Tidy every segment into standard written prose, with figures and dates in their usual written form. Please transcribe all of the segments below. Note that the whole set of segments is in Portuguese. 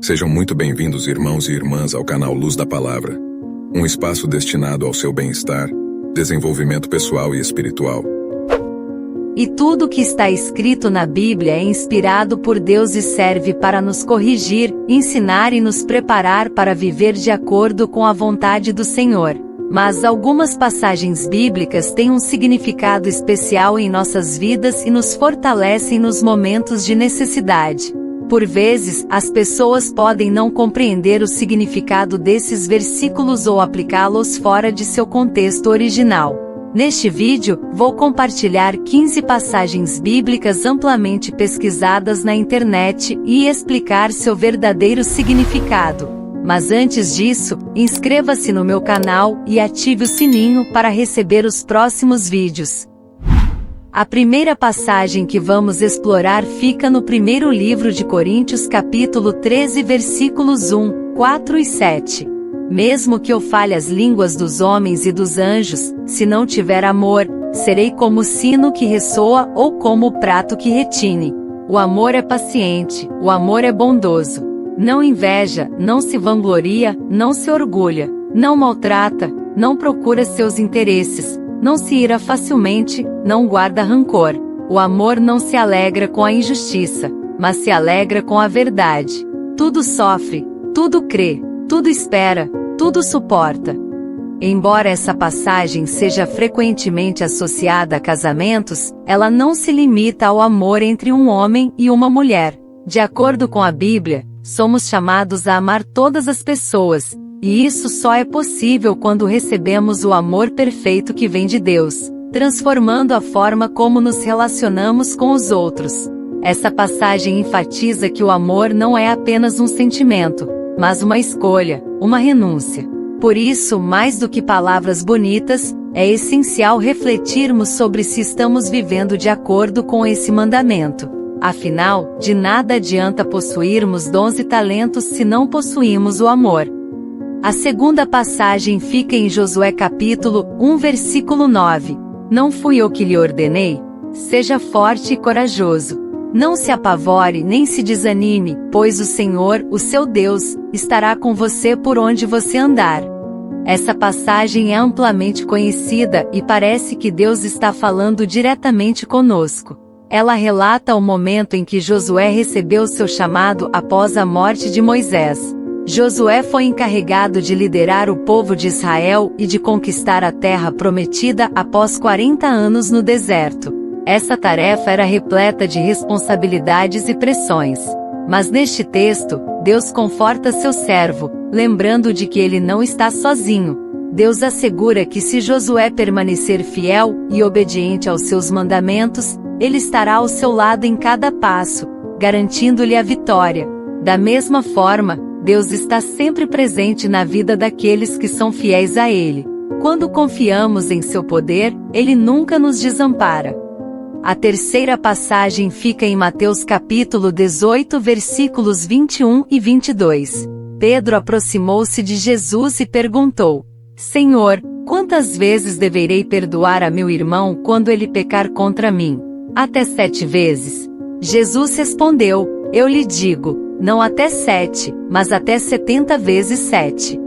Sejam muito bem-vindos, irmãos e irmãs, ao canal Luz da Palavra, um espaço destinado ao seu bem-estar, desenvolvimento pessoal e espiritual. E tudo que está escrito na Bíblia é inspirado por Deus e serve para nos corrigir, ensinar e nos preparar para viver de acordo com a vontade do Senhor. Mas algumas passagens bíblicas têm um significado especial em nossas vidas e nos fortalecem nos momentos de necessidade. Por vezes, as pessoas podem não compreender o significado desses versículos ou aplicá-los fora de seu contexto original. Neste vídeo, vou compartilhar 15 passagens bíblicas amplamente pesquisadas na internet e explicar seu verdadeiro significado. Mas antes disso, inscreva-se no meu canal e ative o sininho para receber os próximos vídeos. A primeira passagem que vamos explorar fica no primeiro livro de Coríntios, capítulo 13, versículos 1, 4 e 7. Mesmo que eu fale as línguas dos homens e dos anjos, se não tiver amor, serei como o sino que ressoa ou como o prato que retine. O amor é paciente, o amor é bondoso. Não inveja, não se vangloria, não se orgulha, não maltrata, não procura seus interesses, não se ira facilmente, não guarda rancor. O amor não se alegra com a injustiça, mas se alegra com a verdade. Tudo sofre, tudo crê, tudo espera, tudo suporta. Embora essa passagem seja frequentemente associada a casamentos, ela não se limita ao amor entre um homem e uma mulher. De acordo com a Bíblia, somos chamados a amar todas as pessoas, e isso só é possível quando recebemos o amor perfeito que vem de Deus, transformando a forma como nos relacionamos com os outros. Essa passagem enfatiza que o amor não é apenas um sentimento, mas uma escolha, uma renúncia. Por isso, mais do que palavras bonitas, é essencial refletirmos sobre se estamos vivendo de acordo com esse mandamento. Afinal, de nada adianta possuirmos dons e talentos se não possuímos o amor. A segunda passagem fica em Josué capítulo 1, versículo 9. Não fui eu que lhe ordenei? Seja forte e corajoso. Não se apavore nem se desanime, pois o Senhor, o seu Deus, estará com você por onde você andar. Essa passagem é amplamente conhecida e parece que Deus está falando diretamente conosco. Ela relata o momento em que Josué recebeu seu chamado após a morte de Moisés. Josué foi encarregado de liderar o povo de Israel e de conquistar a terra prometida após 40 anos no deserto. Essa tarefa era repleta de responsabilidades e pressões. Mas neste texto, Deus conforta seu servo, lembrando de que ele não está sozinho. Deus assegura que se Josué permanecer fiel e obediente aos seus mandamentos, ele estará ao seu lado em cada passo, garantindo-lhe a vitória. Da mesma forma, Deus está sempre presente na vida daqueles que são fiéis a Ele. Quando confiamos em seu poder, Ele nunca nos desampara. A terceira passagem fica em Mateus capítulo 18, versículos 21 e 22. Pedro aproximou-se de Jesus e perguntou: Senhor, quantas vezes deverei perdoar a meu irmão quando ele pecar contra mim? Até 7 vezes? Jesus respondeu: Eu lhe digo, não até 7, mas até 70 vezes 7.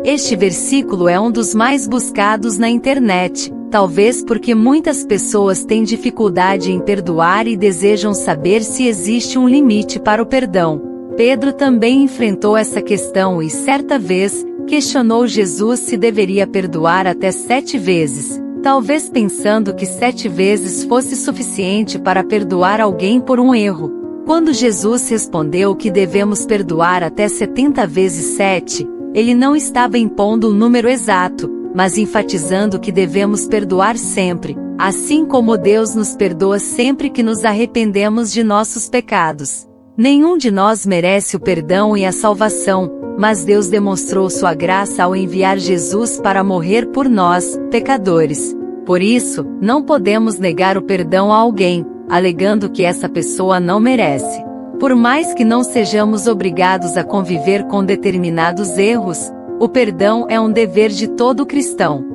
Este versículo é um dos mais buscados na internet, talvez porque muitas pessoas têm dificuldade em perdoar e desejam saber se existe um limite para o perdão. Pedro também enfrentou essa questão e certa vez, questionou Jesus se deveria perdoar até 7 vezes. Talvez pensando que 7 vezes fosse suficiente para perdoar alguém por um erro. Quando Jesus respondeu que devemos perdoar até 70 vezes 7, ele não estava impondo um número exato, mas enfatizando que devemos perdoar sempre, assim como Deus nos perdoa sempre que nos arrependemos de nossos pecados. Nenhum de nós merece o perdão e a salvação, mas Deus demonstrou sua graça ao enviar Jesus para morrer por nós, pecadores. Por isso, não podemos negar o perdão a alguém, alegando que essa pessoa não merece. Por mais que não sejamos obrigados a conviver com determinados erros, o perdão é um dever de todo cristão.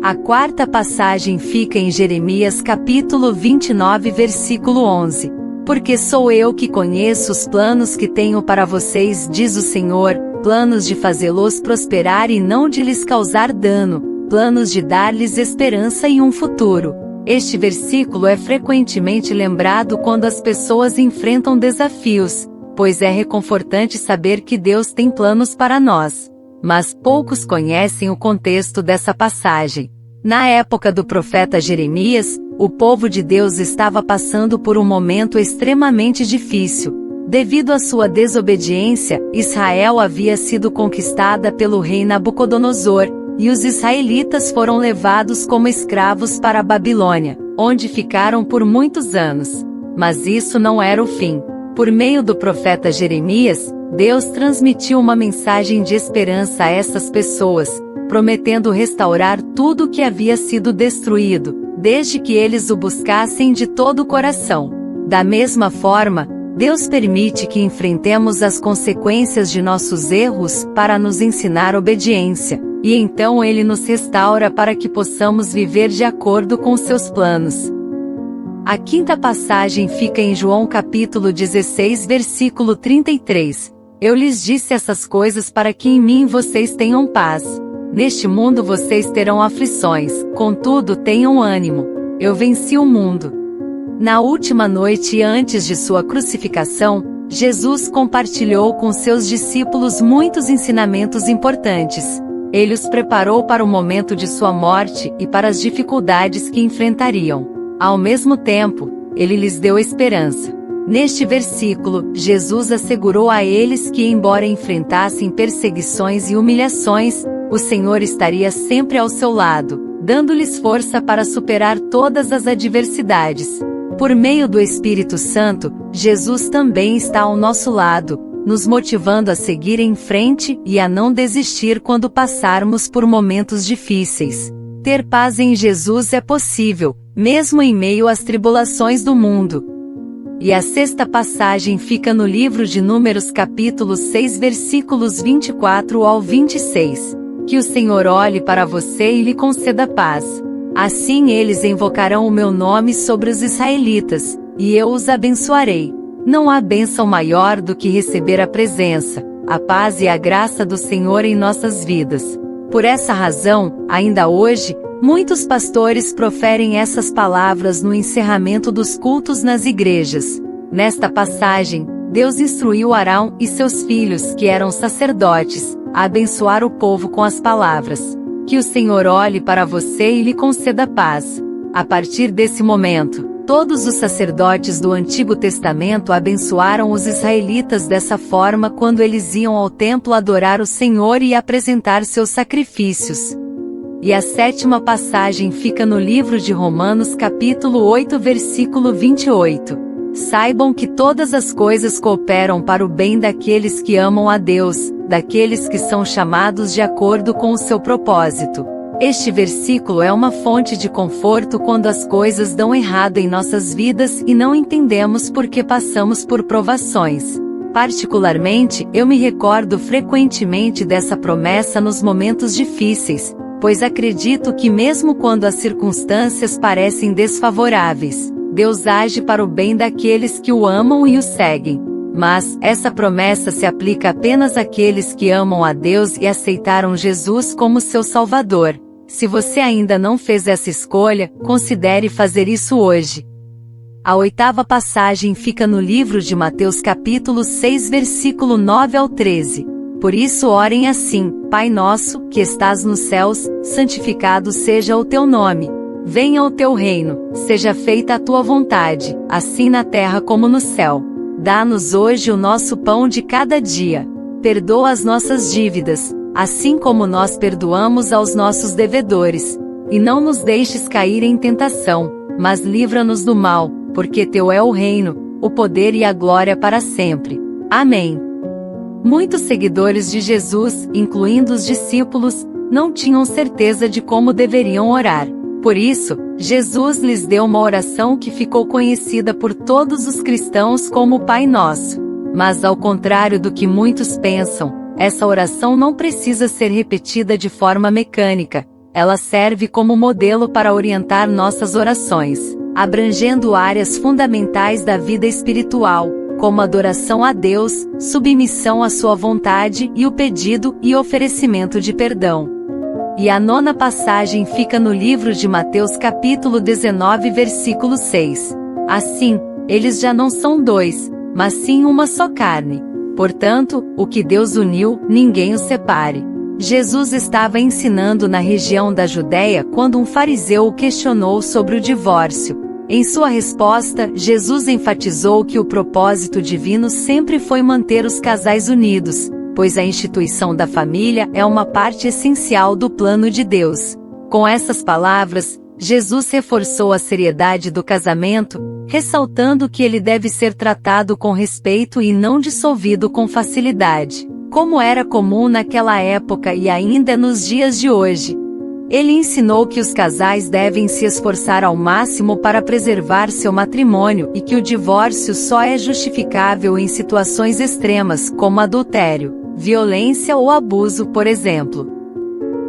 A quarta passagem fica em Jeremias capítulo 29, versículo 11. Porque sou eu que conheço os planos que tenho para vocês, diz o Senhor, planos de fazê-los prosperar e não de lhes causar dano, planos de dar-lhes esperança e um futuro. Este versículo é frequentemente lembrado quando as pessoas enfrentam desafios, pois é reconfortante saber que Deus tem planos para nós. Mas poucos conhecem o contexto dessa passagem. Na época do profeta Jeremias, o povo de Deus estava passando por um momento extremamente difícil. Devido à sua desobediência, Israel havia sido conquistada pelo rei Nabucodonosor, e os israelitas foram levados como escravos para a Babilônia, onde ficaram por muitos anos. Mas isso não era o fim. Por meio do profeta Jeremias, Deus transmitiu uma mensagem de esperança a essas pessoas, prometendo restaurar tudo o que havia sido destruído, desde que eles o buscassem de todo o coração. Da mesma forma, Deus permite que enfrentemos as consequências de nossos erros para nos ensinar obediência, e então Ele nos restaura para que possamos viver de acordo com seus planos. A quinta passagem fica em João capítulo 16, versículo 33. Eu lhes disse essas coisas para que em mim vocês tenham paz. Neste mundo vocês terão aflições, contudo tenham ânimo. Eu venci o mundo. Na última noite antes de sua crucificação, Jesus compartilhou com seus discípulos muitos ensinamentos importantes. Ele os preparou para o momento de sua morte e para as dificuldades que enfrentariam. Ao mesmo tempo, ele lhes deu esperança. Neste versículo, Jesus assegurou a eles que, embora enfrentassem perseguições e humilhações, o Senhor estaria sempre ao seu lado, dando-lhes força para superar todas as adversidades. Por meio do Espírito Santo, Jesus também está ao nosso lado, nos motivando a seguir em frente e a não desistir quando passarmos por momentos difíceis. Ter paz em Jesus é possível, mesmo em meio às tribulações do mundo. E a sexta passagem fica no livro de Números capítulo 6 versículos 24 ao 26. Que o Senhor olhe para você e lhe conceda paz. Assim eles invocarão o meu nome sobre os israelitas, e eu os abençoarei. Não há bênção maior do que receber a presença, a paz e a graça do Senhor em nossas vidas. Por essa razão, ainda hoje, muitos pastores proferem essas palavras no encerramento dos cultos nas igrejas. Nesta passagem, Deus instruiu Arão e seus filhos, que eram sacerdotes, a abençoar o povo com as palavras: que o Senhor olhe para você e lhe conceda paz. A partir desse momento, todos os sacerdotes do Antigo Testamento abençoaram os israelitas dessa forma quando eles iam ao templo adorar o Senhor e apresentar seus sacrifícios. E a sétima passagem fica no livro de Romanos capítulo 8 versículo 28. Saibam que todas as coisas cooperam para o bem daqueles que amam a Deus, daqueles que são chamados de acordo com o seu propósito. Este versículo é uma fonte de conforto quando as coisas dão errado em nossas vidas e não entendemos por que passamos por provações. Particularmente, eu me recordo frequentemente dessa promessa nos momentos difíceis, pois acredito que mesmo quando as circunstâncias parecem desfavoráveis, Deus age para o bem daqueles que o amam e o seguem. Mas, essa promessa se aplica apenas àqueles que amam a Deus e aceitaram Jesus como seu Salvador. Se você ainda não fez essa escolha, considere fazer isso hoje. A oitava passagem fica no livro de Mateus capítulo 6 versículo 9 ao 13. Por isso orem assim: Pai nosso, que estás nos céus, santificado seja o teu nome. Venha o teu reino, seja feita a tua vontade, assim na terra como no céu. Dá-nos hoje o nosso pão de cada dia. Perdoa as nossas dívidas, assim como nós perdoamos aos nossos devedores. E não nos deixes cair em tentação, mas livra-nos do mal, porque teu é o reino, o poder e a glória para sempre. Amém. Muitos seguidores de Jesus, incluindo os discípulos, não tinham certeza de como deveriam orar. Por isso, Jesus lhes deu uma oração que ficou conhecida por todos os cristãos como o Pai Nosso. Mas ao contrário do que muitos pensam, essa oração não precisa ser repetida de forma mecânica. Ela serve como modelo para orientar nossas orações. abrangendo áreas fundamentais da vida espiritual, como adoração a Deus, submissão à sua vontade e o pedido e oferecimento de perdão. E a nona passagem fica no livro de Mateus capítulo 19 versículo 6. Assim, eles já não são dois, mas sim uma só carne. Portanto, o que Deus uniu, ninguém o separe. Jesus estava ensinando na região da Judéia quando um fariseu o questionou sobre o divórcio. Em sua resposta, Jesus enfatizou que o propósito divino sempre foi manter os casais unidos, pois a instituição da família é uma parte essencial do plano de Deus. Com essas palavras, Jesus reforçou a seriedade do casamento, ressaltando que ele deve ser tratado com respeito e não dissolvido com facilidade, como era comum naquela época e ainda nos dias de hoje. Ele ensinou que os casais devem se esforçar ao máximo para preservar seu matrimônio e que o divórcio só é justificável em situações extremas, como adultério, violência ou abuso, por exemplo.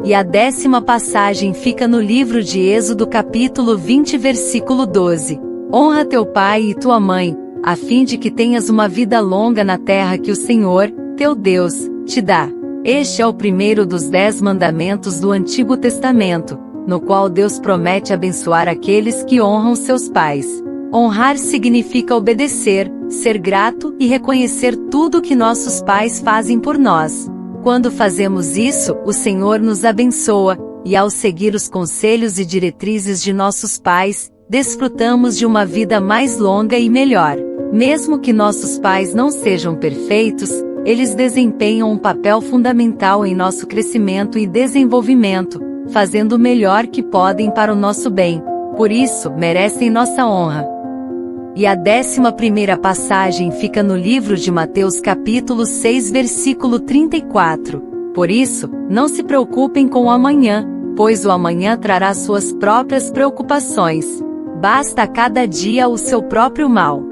E a 10ª passagem fica no livro de Êxodo capítulo 20 versículo 12. Honra teu pai e tua mãe, a fim de que tenhas uma vida longa na terra que o Senhor, teu Deus, te dá. Este é o primeiro dos 10 mandamentos do Antigo Testamento, no qual Deus promete abençoar aqueles que honram seus pais. Honrar significa obedecer, ser grato e reconhecer tudo que nossos pais fazem por nós. Quando fazemos isso, o Senhor nos abençoa, e ao seguir os conselhos e diretrizes de nossos pais, desfrutamos de uma vida mais longa e melhor. Mesmo que nossos pais não sejam perfeitos, eles desempenham um papel fundamental em nosso crescimento e desenvolvimento, fazendo o melhor que podem para o nosso bem. Por isso, merecem nossa honra. E a 11ª passagem fica no livro de Mateus capítulo 6 versículo 34. Por isso, não se preocupem com o amanhã, pois o amanhã trará suas próprias preocupações. Basta a cada dia o seu próprio mal.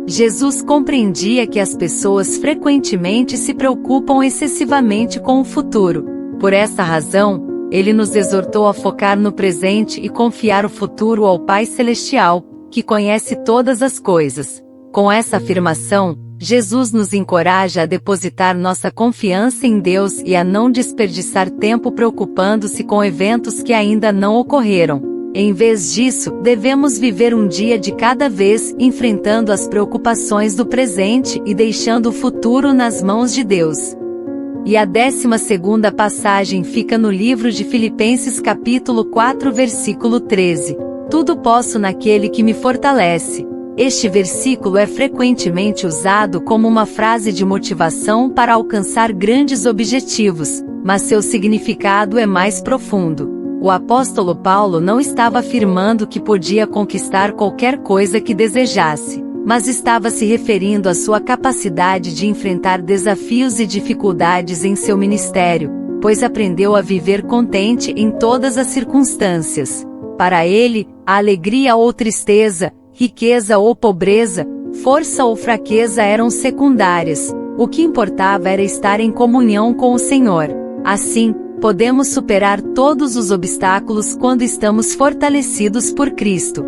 Jesus compreendia que as pessoas frequentemente se preocupam excessivamente com o futuro. Por essa razão, ele nos exortou a focar no presente e confiar o futuro ao Pai Celestial, que conhece todas as coisas. Com essa afirmação, Jesus nos encoraja a depositar nossa confiança em Deus e a não desperdiçar tempo preocupando-se com eventos que ainda não ocorreram. Em vez disso, devemos viver um dia de cada vez, enfrentando as preocupações do presente e deixando o futuro nas mãos de Deus. E a 12ª passagem fica no livro de Filipenses capítulo 4 versículo 13. Tudo posso naquele que me fortalece. Este versículo é frequentemente usado como uma frase de motivação para alcançar grandes objetivos, mas seu significado é mais profundo. O apóstolo Paulo não estava afirmando que podia conquistar qualquer coisa que desejasse, mas estava se referindo à sua capacidade de enfrentar desafios e dificuldades em seu ministério, pois aprendeu a viver contente em todas as circunstâncias. Para ele, a alegria ou tristeza, riqueza ou pobreza, força ou fraqueza eram secundárias. O que importava era estar em comunhão com o Senhor. Assim, podemos superar todos os obstáculos quando estamos fortalecidos por Cristo.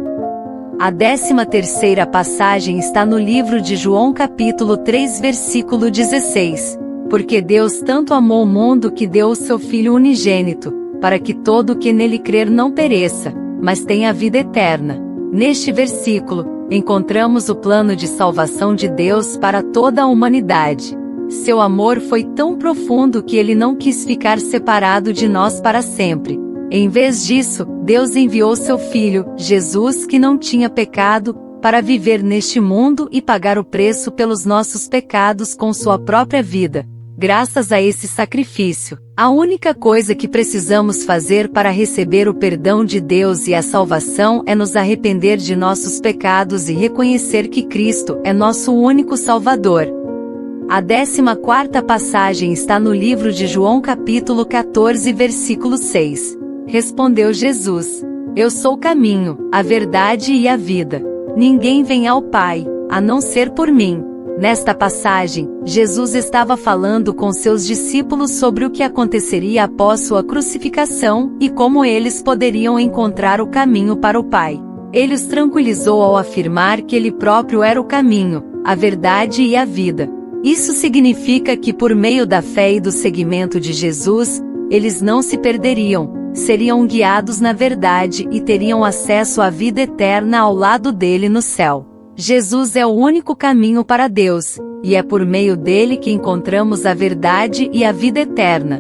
A 13ª passagem está no livro de João capítulo 3 versículo 16. Porque Deus tanto amou o mundo que deu o seu Filho unigênito, para que todo o que nele crer não pereça, mas tenha a vida eterna. Neste versículo, encontramos o plano de salvação de Deus para toda a humanidade. Seu amor foi tão profundo que ele não quis ficar separado de nós para sempre. Em vez disso, Deus enviou seu Filho, Jesus, que não tinha pecado, para viver neste mundo e pagar o preço pelos nossos pecados com sua própria vida. Graças a esse sacrifício, a única coisa que precisamos fazer para receber o perdão de Deus e a salvação é nos arrepender de nossos pecados e reconhecer que Cristo é nosso único Salvador. A 14ª passagem está no livro de João capítulo 14 versículo 6. Respondeu Jesus: Eu sou o caminho, a verdade e a vida. Ninguém vem ao Pai, a não ser por mim. Nesta passagem, Jesus estava falando com seus discípulos sobre o que aconteceria após sua crucificação e como eles poderiam encontrar o caminho para o Pai. Ele os tranquilizou ao afirmar que ele próprio era o caminho, a verdade e a vida. Isso significa que por meio da fé e do seguimento de Jesus, eles não se perderiam, seriam guiados na verdade e teriam acesso à vida eterna ao lado dele no céu. Jesus é o único caminho para Deus, e é por meio dele que encontramos a verdade e a vida eterna.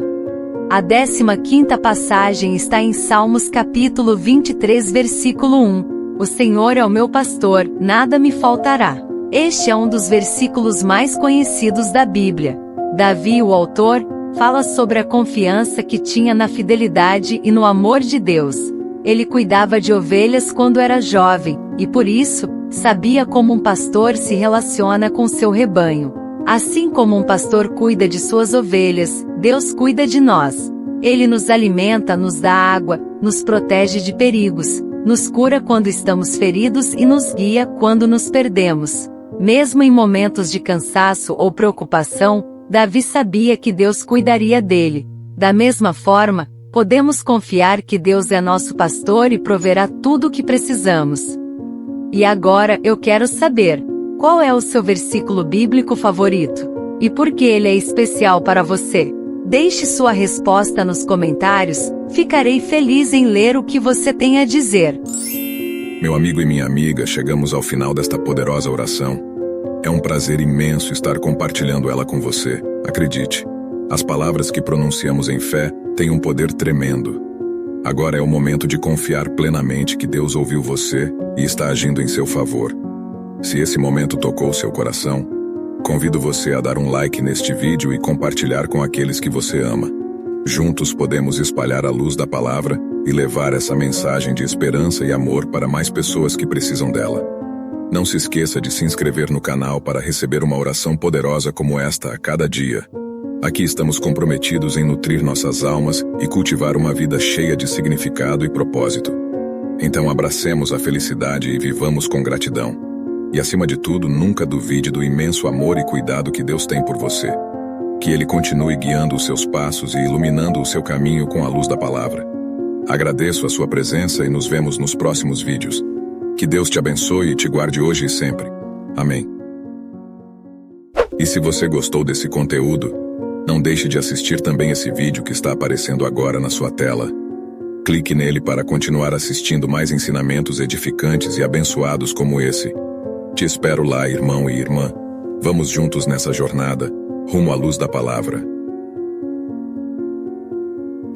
A 15ª passagem está em Salmos capítulo 23 versículo 1. O Senhor é o meu pastor, nada me faltará. Este é um dos versículos mais conhecidos da Bíblia. Davi, o autor, fala sobre a confiança que tinha na fidelidade e no amor de Deus. Ele cuidava de ovelhas quando era jovem, e por isso, sabia como um pastor se relaciona com seu rebanho. Assim como um pastor cuida de suas ovelhas, Deus cuida de nós. Ele nos alimenta, nos dá água, nos protege de perigos, nos cura quando estamos feridos e nos guia quando nos perdemos. Mesmo em momentos de cansaço ou preocupação, Davi sabia que Deus cuidaria dele. Da mesma forma, podemos confiar que Deus é nosso pastor e proverá tudo o que precisamos. E agora eu quero saber, qual é o seu versículo bíblico favorito? E por que ele é especial para você? Deixe sua resposta nos comentários, ficarei feliz em ler o que você tem a dizer. Meu amigo e minha amiga, chegamos ao final desta poderosa oração. É um prazer imenso estar compartilhando ela com você. Acredite, as palavras que pronunciamos em fé têm um poder tremendo. Agora é o momento de confiar plenamente que Deus ouviu você e está agindo em seu favor. Se esse momento tocou seu coração, convido você a dar um like neste vídeo e compartilhar com aqueles que você ama. Juntos podemos espalhar a luz da palavra e levar essa mensagem de esperança e amor para mais pessoas que precisam dela. Não se esqueça de se inscrever no canal para receber uma oração poderosa como esta a cada dia. Aqui estamos comprometidos em nutrir nossas almas e cultivar uma vida cheia de significado e propósito. Então abracemos a felicidade e vivamos com gratidão. E acima de tudo, nunca duvide do imenso amor e cuidado que Deus tem por você. Que Ele continue guiando os seus passos e iluminando o seu caminho com a luz da palavra. Agradeço a sua presença e nos vemos nos próximos vídeos. Que Deus te abençoe e te guarde hoje e sempre. Amém. E se você gostou desse conteúdo, não deixe de assistir também esse vídeo que está aparecendo agora na sua tela. Clique nele para continuar assistindo mais ensinamentos edificantes e abençoados como esse. Te espero lá, irmão e irmã. Vamos juntos nessa jornada, rumo à luz da palavra.